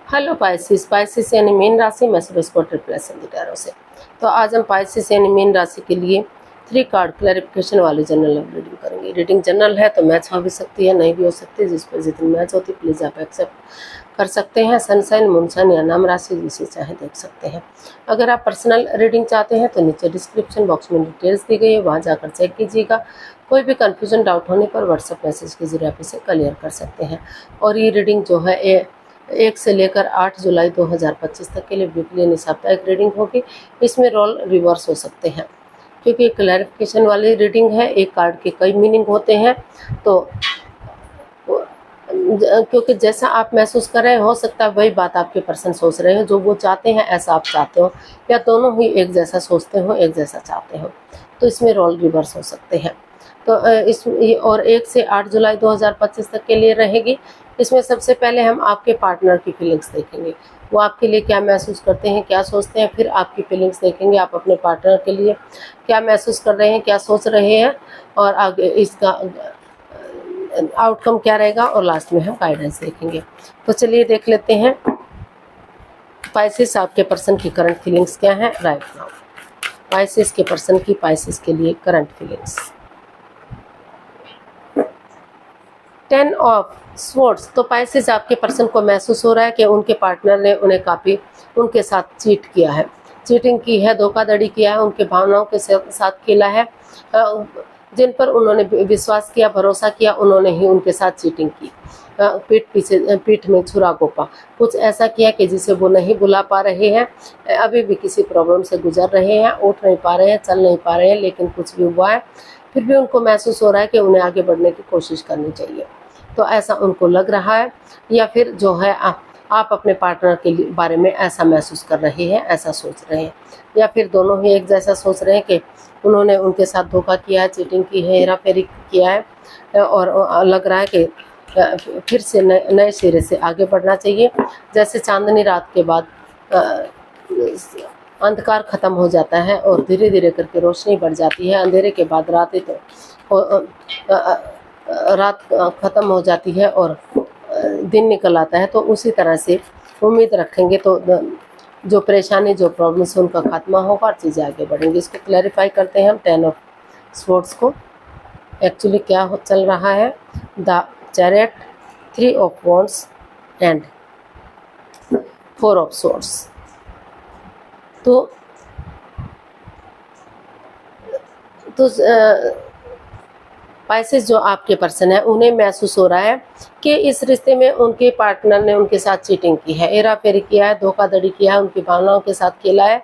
Hello Pisces. Pisces यानी mean राशि, मैं सुबह को ट्रिपलेसन गिटारों से। तो आज हम पाइसिस यानी मीन राशि के लिए 3 कार्ड क्लैरिफिकेशन वाली जनरल लव रीडिंग करेंगे। रीडिंग जनरल है तो मैच हो भी सकती है, नहीं भी हो सकती। जिस पर जितनी मैच होती प्लीज़ आप एक्सेप्ट कर सकते हैं। सनसाइन, मूनसाइन या नाम राशि जिसे चाहे देख सकते हैं। अगर आप पर्सनल रीडिंग चाहते हैं तो नीचे डिस्क्रिप्शन बॉक्स में डिटेल्स दी गई है, वहाँ जाकर चेक कीजिएगा। कोई भी कन्फ्यूजन डाउट होने पर व्हाट्सएप मैसेज के जरिए आप इसे क्लियर कर सकते हैं। और ये रीडिंग जो है 1 से लेकर 8 जुलाई 2025 तक के लिए वीकली यानी साप्ताहिक रीडिंग होगी। इसमें रोल रिवर्स हो सकते हैं क्योंकि क्लैरिफिकेशन वाली रीडिंग है। एक कार्ड के कई मीनिंग होते हैं, तो क्योंकि जैसा आप महसूस कर रहे हो सकता है वही बात आपके पर्सन सोच रहे हो, जो वो चाहते हैं ऐसा आप चाहते हो, या दोनों ही एक जैसा सोचते हो, एक जैसा चाहते हो। तो इसमें रोल रिवर्स हो सकते हैं। तो और 1 से 8 जुलाई 2025 तक के लिए रहेगी। इसमें सबसे पहले हम आपके पार्टनर की फीलिंग्स देखेंगे, वो आपके लिए क्या महसूस करते हैं, क्या सोचते हैं। फिर आपकी फीलिंग्स देखेंगे, आप अपने पार्टनर के लिए क्या महसूस कर रहे हैं, क्या सोच रहे हैं, और आगे इसका आउटकम क्या रहेगा। और लास्ट में हम गाइडेंस देखेंगे। तो चलिए देख लेते हैं पाइसिस आपके पर्सन की करंट फीलिंग्स क्या है राइट नाउ। पाइसिस के पर्सन की पाइसिस के लिए करंट फीलिंग्स। 10 of swords. तो पाइसिस आपके पर्सन को महसूस हो रहा है कि उनके पार्टनर ने उन्हें काफ़ी उनके साथ चीट किया है, चीटिंग की है, धोखाधड़ी किया है, उनके भावनाओं के साथ खेला है। जिन पर उन्होंने विश्वास किया, भरोसा किया, उन्होंने ही उनके साथ चीटिंग की। पीठ में छुरा घोंपा, कुछ ऐसा किया कि जिसे वो नहीं भुला पा रहे हैं। अभी भी किसी प्रॉब्लम से गुजर रहे हैं, उठ नहीं पा रहे हैं, चल नहीं पा रहे हैं, लेकिन कुछ भी हुआ है फिर भी उनको महसूस हो रहा है कि उन्हें आगे बढ़ने की कोशिश करनी चाहिए। तो ऐसा उनको लग रहा है, या फिर जो है आप अपने पार्टनर के बारे में ऐसा महसूस कर रहे हैं, ऐसा सोच रहे हैं, या फिर दोनों ही एक जैसा सोच रहे हैं कि उन्होंने उनके साथ धोखा किया है, चीटिंग की है, हेराफेरी किया है, और लग रहा है कि फिर से नए सिरे से आगे बढ़ना चाहिए। जैसे चांदनी रात के बाद अंधकार खत्म हो जाता है और धीरे धीरे करके रोशनी बढ़ जाती है, अंधेरे के बाद रात खत्म हो जाती है और दिन निकल आता है। तो उसी तरह से उम्मीद रखेंगे तो जो परेशानी, जो प्रॉब्लम्स है उनका खात्मा होगा और चीज़ें आगे बढ़ेंगी। इसको क्लैरिफाई करते हैं हम 10 ऑफ स्वॉर्ड्स को। एक्चुअली क्या चल रहा है, the chariot, 3 of wands and 4 of swords. तो पाइसेस जो आपके पर्सन है उन्हें महसूस हो रहा है कि इस रिश्ते में उनके पार्टनर ने उनके साथ चीटिंग की है, हेराफेरी किया है, धोखाधड़ी किया है, उनकी भावनाओं के साथ खेला है,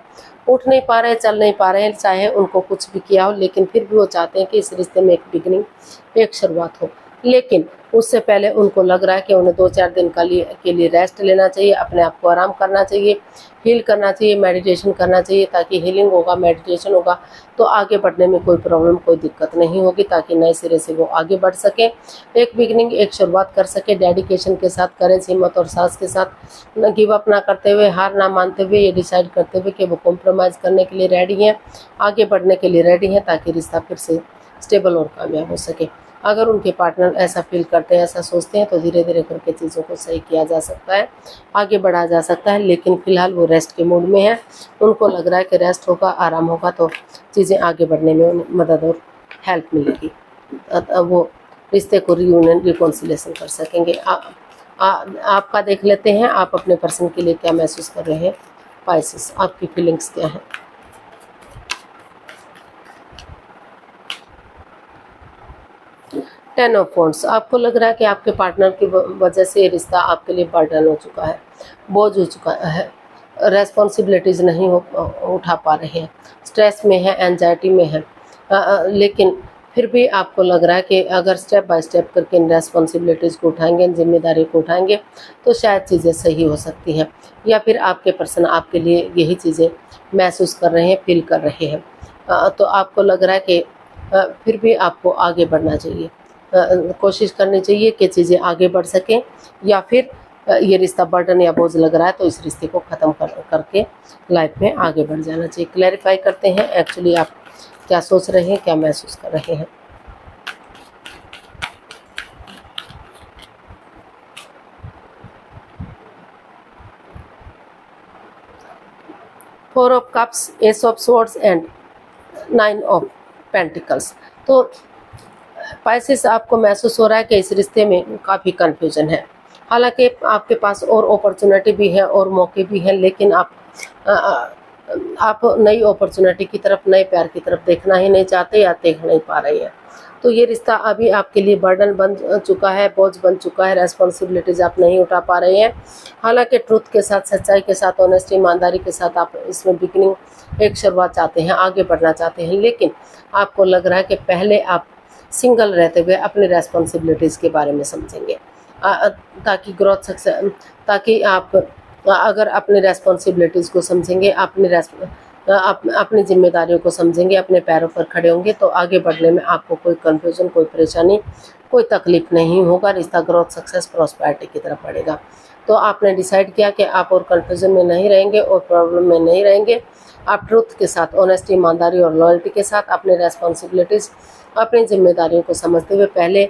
उठ नहीं पा रहे हैं, चल नहीं पा रहे हैं, चाहे उनको कुछ भी किया हो, लेकिन फिर भी वो चाहते हैं कि इस रिश्ते में एक बिगिनिंग, एक शुरुआत हो। लेकिन उससे पहले उनको लग रहा है कि उन्हें 2-4 दिन के लिए रेस्ट लेना चाहिए, अपने आप को आराम करना चाहिए, हील करना चाहिए, मेडिटेशन करना चाहिए, ताकि हीलिंग होगा, मेडिटेशन होगा तो आगे बढ़ने में कोई प्रॉब्लम, कोई दिक्कत नहीं होगी, ताकि नए सिरे से वो आगे बढ़ सके, एक बिगिनिंग, एक शुरुआत कर सके। डेडिकेशन के साथ, करेज, हिम्मत और साहस के साथ, न गिव अप ना करते हुए, हार ना मानते हुए, ये डिसाइड करते हुए कि वो कॉम्प्रोमाइज़ करने के लिए रेडी हैं, आगे बढ़ने के लिए रेडी हैं, ताकि रिश्ता फिर से स्टेबल और कामयाब हो सके। अगर उनके पार्टनर ऐसा फील करते हैं, ऐसा सोचते हैं, तो धीरे धीरे करके चीज़ों को सही किया जा सकता है, आगे बढ़ा जा सकता है। लेकिन फिलहाल वो रेस्ट के मूड में है, उनको लग रहा है कि रेस्ट होगा, आराम होगा तो चीज़ें आगे बढ़ने में उन्हें मदद और हेल्प मिलेगी, वो रिश्ते को रीयूनियन, रिकॉन्सिलेशन कर सकेंगे। आपका देख लेते हैं, आप अपने पर्सन के लिए क्या महसूस कर रहे हैं। पाइसेस, आपकी फीलिंग्स क्या हैं। Ten of wands. आपको लग रहा है कि आपके पार्टनर की वजह से ये रिश्ता आपके लिए बर्डन हो चुका है, बोझ हो चुका है, रेस्पॉन्सिबिलिटीज़ नहीं उठा पा रहे हैं, स्ट्रेस में है, एंजाइटी में है। लेकिन फिर भी आपको लग रहा है कि अगर स्टेप बाय स्टेप करके इन रेस्पॉन्सिबिलिटीज़ को उठाएंगे, इन जिम्मेदारी को उठाएंगे तो शायद चीज़ें सही हो सकती हैं, या फिर आपके पर्सन आपके लिए यही चीज़ें महसूस कर रहे हैं, फील कर रहे हैं। तो आपको लग रहा है कि फिर भी आपको आगे बढ़ना चाहिए, कोशिश करनी चाहिए कि चीज़ें आगे बढ़ सकें, या फिर ये रिश्ता बर्डन या बोझ लग रहा है तो इस रिश्ते को ख़त्म करके लाइफ में आगे बढ़ जाना चाहिए। क्लैरिफाई करते हैं एक्चुअली आप क्या सोच रहे हैं, क्या महसूस कर रहे हैं। 4 of cups, S of swords and 9 of pentacles. तो पाइसेस आपको महसूस हो रहा है कि इस रिश्ते में काफ़ी कन्फ्यूजन है। हालांकि आपके पास और अपॉर्चुनिटी भी है और मौके भी हैं, लेकिन आप नई अपॉर्चुनिटी की तरफ, नए प्यार की तरफ देखना ही नहीं चाहते या देख नहीं पा रहे हैं। तो ये रिश्ता अभी आपके लिए बर्डन बन चुका है, बोझ बन चुका है, रेस्पॉन्सिबिलिटीज आप नहीं उठा पा रहे हैं। हालांकि ट्रूथ के साथ, सच्चाई के साथ, ऑनेस्टी, ईमानदारी के साथ आप इसमें बिगिनिंग, एक शुरुआत चाहते हैं, आगे बढ़ना चाहते हैं, लेकिन आपको लग रहा है कि पहले आप सिंगल रहते हुए अपनी रेस्पॉन्सिबिलिटीज़ के बारे में समझेंगे, ताकि ग्रोथ सक्सेस, ताकि आप अगर अपनी रेस्पॉन्सिबिलिटीज़ को समझेंगे, अपनी जिम्मेदारियों को समझेंगे, अपने पैरों पर खड़े होंगे, तो आगे बढ़ने में आपको कोई कन्फ्यूजन, कोई परेशानी, कोई तकलीफ नहीं होगा। रिश्ता ग्रोथ, सक्सेस, प्रॉस्पेरिटी की तरफ बढ़ेगा। तो आपने डिसाइड किया कि आप और कन्फ्यूजन में नहीं रहेंगे और प्रॉब्लम में नहीं रहेंगे। आप ट्रूथ के साथ, ऑनेस्टी, ईमानदारी और लॉयल्टी के साथ अपनी रेस्पॉन्सिबिलिटीज़, अपनी जिम्मेदारियों को समझते हुए पहले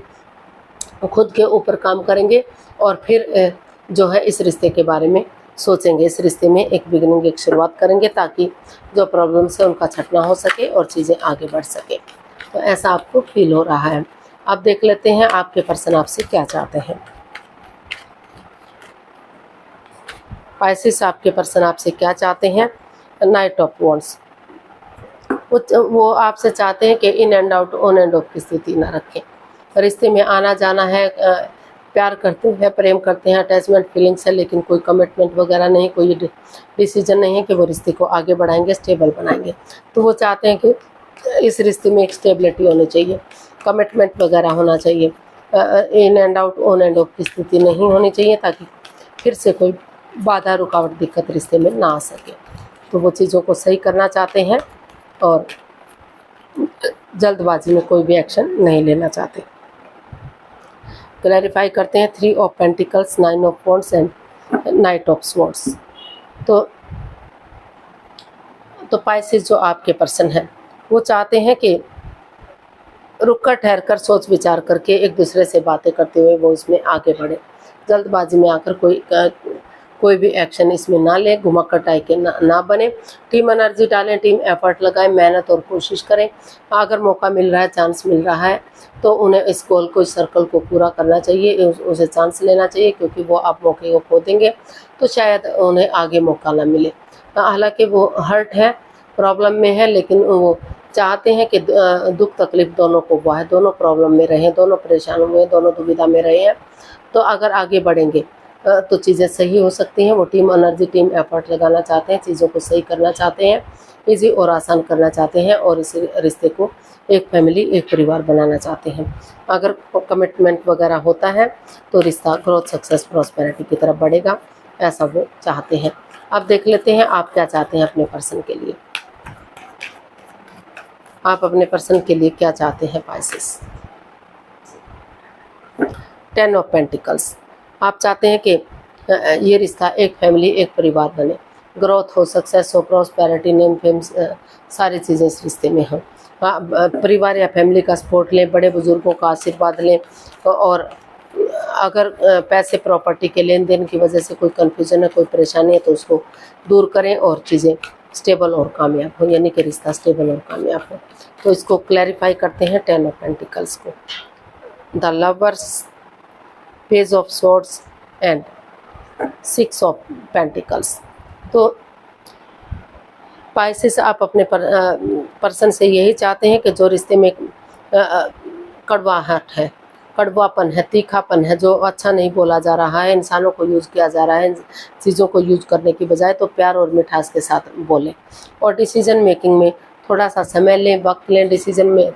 खुद के ऊपर काम करेंगे और फिर जो है इस रिश्ते के बारे में सोचेंगे। इस रिश्ते में एक बिगिनिंग, एक शुरुआत करेंगे, ताकि जो प्रॉब्लम्स है उनका छटना हो सके और चीज़ें आगे बढ़ सके। तो ऐसा आपको फील हो रहा है। अब देख लेते हैं आपके पर्सन आपसे क्या चाहते हैं। पाइसेस, आपके पर्सन आपसे क्या चाहते हैं? Night of wands. वो आपसे चाहते हैं कि in and out, on end of की स्थिति ना रखें। रिश्ते में आना जाना है, प्यार करते हैं, प्रेम करते हैं, अटैचमेंट फीलिंग्स है, लेकिन कोई कमिटमेंट वगैरह नहीं, कोई डिसीजन नहीं है कि वो रिश्ते को आगे बढ़ाएंगे, स्टेबल बनाएंगे। तो वो चाहते हैं कि इस रिश्ते में एक स्टेबिलिटी होनी चाहिए, कमिटमेंट वगैरह होना चाहिए, in and out, on end of की स्थिति नहीं होनी चाहिए, ताकि फिर से कोई बाधा, रुकावट, दिक्कत रिश्ते में ना आ सके। तो वो चीज़ों को सही करना चाहते हैं और जल्दबाजी में कोई भी एक्शन नहीं लेना चाहते। क्लैरिफाई करते हैं 3 of pentacles, 9 of wands and night of swords. तो पाइसेस, जो आपके पर्सन हैं, वो चाहते हैं कि रुककर, ठहर कर, सोच विचार करके, एक दूसरे से बातें करते हुए वो इसमें आगे बढ़े। जल्दबाजी में आकर कोई भी एक्शन इसमें ना ले, घुमा कटाई के ना बने। टीम एनर्जी डालें, टीम एफर्ट लगाएं, मेहनत और कोशिश करें। अगर मौका मिल रहा है, चांस मिल रहा है, तो उन्हें इस गोल को, इस सर्कल को पूरा करना चाहिए, उसे चांस लेना चाहिए, क्योंकि वो आप मौके को खो देंगे तो शायद उन्हें आगे मौका ना मिले। हालांकि वो हर्ट है, प्रॉब्लम में है, लेकिन वो चाहते हैं कि दुख तकलीफ दोनों को हुआ है, दोनों प्रॉब्लम में रहे, दोनों परेशान हुए, दोनों दुविधा में रहे हैं। तो अगर आगे बढ़ेंगे तो चीज़ें सही हो सकती हैं। वो टीम एनर्जी, टीम एफर्ट लगाना चाहते हैं, चीज़ों को सही करना चाहते हैं, इजी और आसान करना चाहते हैं, और इस रिश्ते को एक फैमिली, एक परिवार बनाना चाहते हैं। अगर कमिटमेंट वगैरह होता है तो रिश्ता ग्रोथ, सक्सेस, प्रॉस्पेरिटी की तरफ बढ़ेगा, ऐसा वो चाहते हैं। अब देख लेते हैं आप क्या चाहते हैं अपने पर्सन के लिए। आप अपने पर्सन के लिए क्या चाहते हैं पाइसेस? 10 of pentacles. आप चाहते हैं कि ये रिश्ता एक फैमिली, एक परिवार बने, ग्रोथ हो, सक्सेस हो, प्रॉस्पेरिटी, नेम, फेम, सारी चीज़ें इस रिश्ते में हों। परिवार या फैमिली का सपोर्ट लें, बड़े बुजुर्गों का आशीर्वाद लें, और अगर पैसे, प्रॉपर्टी के लेन देन की वजह से कोई कन्फ्यूजन है, कोई परेशानी है, तो उसको दूर करें और चीज़ें स्टेबल और कामयाब हो, यानी कि रिश्ता स्टेबल और कामयाब हो। तो इसको क्लैरिफाई करते हैं 10 ऑफ पेंटिकल्स को। The lovers, page of swords and 6 of pentacles. तो पाइसेस, आप अपने पर्सन से यही चाहते हैं कि जो रिश्ते में कड़वाहट है, कड़वापन है, तीखापन है, जो अच्छा नहीं बोला जा रहा है, इंसानों को यूज़ किया जा रहा है, चीज़ों को यूज करने की बजाय, तो प्यार और मिठास के साथ बोलें। और डिसीजन मेकिंग में थोड़ा सा समय लें, वक्त लें, डिसीजन में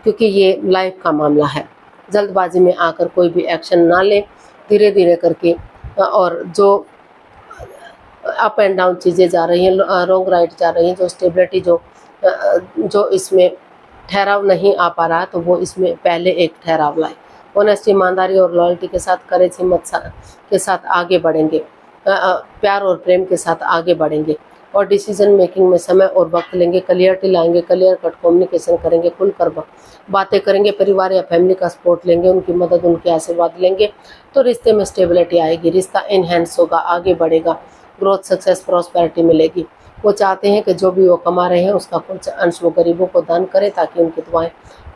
क्योंकि ये लाइफ का मामला है। जल्दबाजी में आकर कोई भी एक्शन ना लें, धीरे धीरे करके, और जो अप एंड डाउन चीज़ें जा रही हैं, रॉन्ग राइट जा रही हैं, जो स्टेबिलिटी, जो इसमें ठहराव नहीं आ पा रहा, तो वो इसमें पहले एक ठहराव लाए। ऑनेस्टी, ईमानदारी और लॉयल्टी के साथ, करेज, हिम्मत के साथ आगे बढ़ेंगे, प्यार और प्रेम के साथ आगे बढ़ेंगे, और डिसीजन मेकिंग में समय और वक्त लेंगे, क्लियरिटी लाएंगे, क्लियर कट कम्युनिकेशन करेंगे, खुलकर बातें करेंगे, परिवार या फैमिली का सपोर्ट लेंगे, उनकी मदद, उनके आशीर्वाद लेंगे, तो रिश्ते में स्टेबिलिटी आएगी, रिश्ता इनहेंस होगा, आगे बढ़ेगा, ग्रोथ, सक्सेस, प्रॉस्पेरिटी मिलेगी। वो चाहते हैं कि जो भी वो कमा रहे हैं उसका कुछ अंश वो गरीबों को दान करें ताकि उनकी दुआएं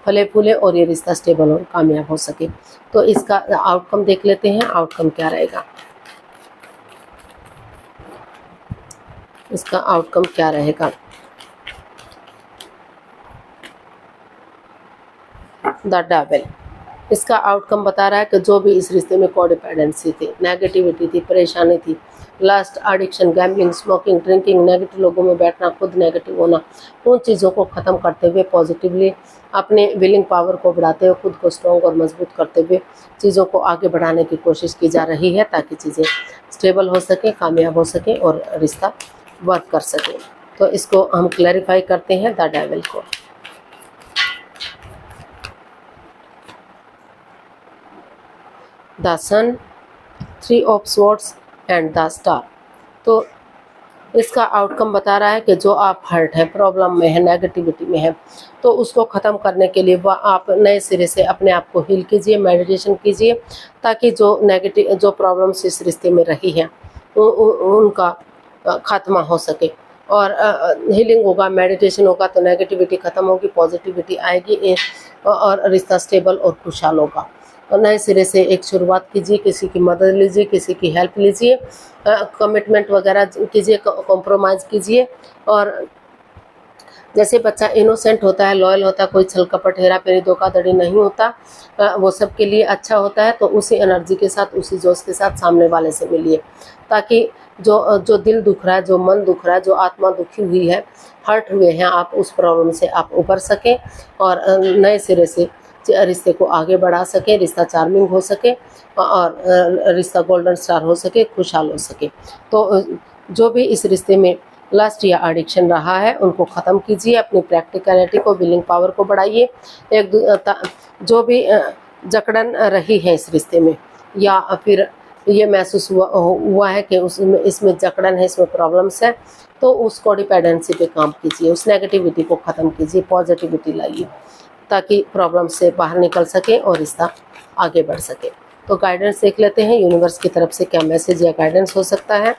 फले फूले और ये रिश्ता स्टेबल और कामयाब हो सके। तो इसका आउटकम देख लेते हैं, आउटकम क्या रहेगा। इसका आउटकम क्या रहेगा। द डेविल, इसका आउटकम बता रहा है कि जो भी इस रिश्ते में कोडिपेंडेंसी थी, नेगेटिविटी थी, परेशानी थी, lust, addiction, gambling, smoking, drinking, negative लोगों में बैठना, खुद नेगेटिव होना, उन चीज़ों को ख़त्म करते हुए पॉजिटिवली अपने विलिंग पावर को बढ़ाते हुए खुद को स्ट्रॉन्ग और मजबूत करते हुए चीज़ों को आगे बढ़ाने की कोशिश की जा रही है ताकि चीज़ें स्टेबल हो सके, कामयाब हो सके और रिश्ता वर्क कर सके। तो इसको हम क्लैरिफाई करते हैं द डेविल को। The sun, 3 of swords and the star. तो इसका आउटकम बता रहा है कि जो आप हर्ट हैं, प्रॉब्लम में है, नेगेटिविटी में है, तो उसको ख़त्म करने के लिए वह आप नए सिरे से अपने आप को हील कीजिए, मेडिटेशन कीजिए ताकि जो नेगेटिव जो प्रॉब्लम्स इस रिश्ते में रही हैं उनका खात्मा हो सके और हीलिंग होगा, मेडिटेशन होगा तो नेगेटिविटी ख़त्म होगी, पॉजिटिविटी आएगी और रिश्ता स्टेबल और खुशहाल होगा। और नए सिरे से एक शुरुआत कीजिए, किसी की मदद लीजिए, किसी की हेल्प लीजिए, कमिटमेंट वगैरह कीजिए, कॉम्प्रोमाइज़ कीजिए। और जैसे बच्चा इनोसेंट होता है, लॉयल होता है, कोई छल कपट, हेरा फेरी, धोखाधड़ी नहीं होता, वो सबके लिए अच्छा होता है, तो उसी एनर्जी के साथ, उसी जोश के साथ सामने वाले से मिलिए ताकि जो दिल दुख रहा है, जो मन दुख रहा है, जो आत्मा दुखी हुई है, हर्ट हुए हैं आप, उस प्रॉब्लम से आप उबर सकें और नए सिरे से रिश्ते को आगे बढ़ा सके, रिश्ता चार्मिंग हो सके और रिश्ता गोल्डन स्टार हो सके, खुशहाल हो सके। तो जो भी इस रिश्ते में लस्ट या एडिक्शन रहा है उनको ख़त्म कीजिए, अपनी प्रैक्टिकलिटी को, विलिंग पावर को बढ़ाइए। जो भी जकड़न रही है इस रिश्ते में या फिर ये महसूस हुआ है कि इसमें जकड़न है, इसमें प्रॉब्लम्स है, तो उस कोडिपेंडेंसी पे काम कीजिए, उस नेगेटिविटी को ख़त्म कीजिए, पॉजिटिविटी लाइए ताकि प्रॉब्लम से बाहर निकल सके और रिश्ता आगे बढ़ सके। तो गाइडेंस देख लेते हैं यूनिवर्स की तरफ से क्या मैसेज या गाइडेंस हो सकता है।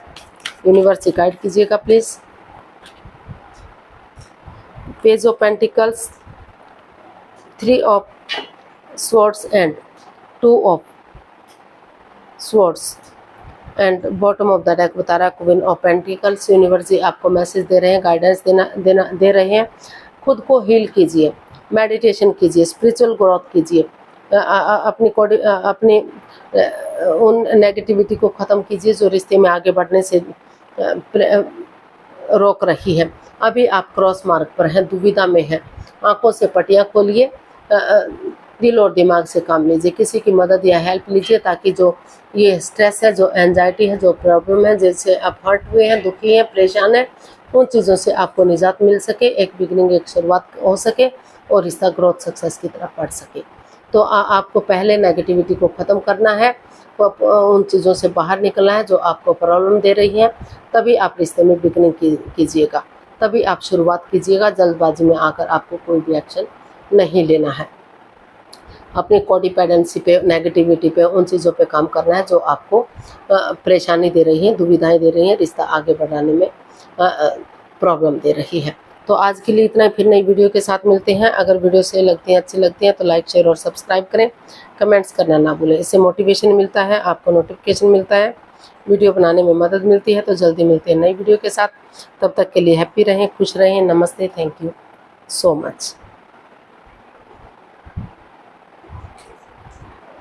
यूनिवर्स से गाइड कीजिएगा please. Page of pentacles, 3 of swords and 2 of swords and bottom of the deck बता रहा है क्वीन ऑफ पेंटिकल्स। यूनिवर्स जी आपको मैसेज दे रहे हैं, गाइडेंस दे रहे हैं। खुद को हील कीजिए, मेडिटेशन कीजिए, स्पिरिचुअल ग्रोथ कीजिए, अपनी उन नेगेटिविटी को ख़त्म कीजिए जो रिश्ते में आगे बढ़ने से रोक रही है। अभी आप क्रॉस मार्ग पर हैं, दुविधा में हैं, आंखों से पटियां खोलिए, दिल और दिमाग से काम लीजिए, किसी की मदद या हेल्प लीजिए ताकि जो ये स्ट्रेस है, जो एंजाइटी है, जो प्रॉब्लम है, जैसे आप हर्ट हुए हैं, दुखी हैं, परेशान हैं, उन चीज़ों से आपको निजात मिल सके, एक बिगनिंग, एक शुरुआत हो सके और रिश्ता ग्रोथ सक्सेस की तरफ बढ़ सके। तो आपको पहले नेगेटिविटी को ख़त्म करना है, उन चीज़ों से बाहर निकलना है जो आपको प्रॉब्लम दे रही हैं, तभी आप रिश्ते में बिगनिंग कीजिएगा, तभी आप शुरुआत कीजिएगा। जल्दबाजी में आकर आपको कोई भी एक्शन नहीं लेना है। अपनी कोडिपेंडेंसी पे, नेगेटिविटी पे, उन चीज़ों पे काम करना है जो आपको परेशानी दे रही हैं, दुविधाएं दे रही हैं, रिश्ता आगे बढ़ाने में प्रॉब्लम दे रही है। तो आज के लिए इतना ही, फिर नई वीडियो के साथ मिलते हैं। अगर वीडियो सही लगती है, अच्छी लगती है तो लाइक, शेयर और सब्सक्राइब करें, कमेंट्स करना ना भूलें। इससे मोटिवेशन मिलता है, आपको नोटिफिकेशन मिलता है, वीडियो बनाने में मदद मिलती है। तो जल्दी मिलते हैं नई वीडियो के साथ, तब तक के लिए हैप्पी रहें, खुश रहें। नमस्ते, थैंक यू सो मच।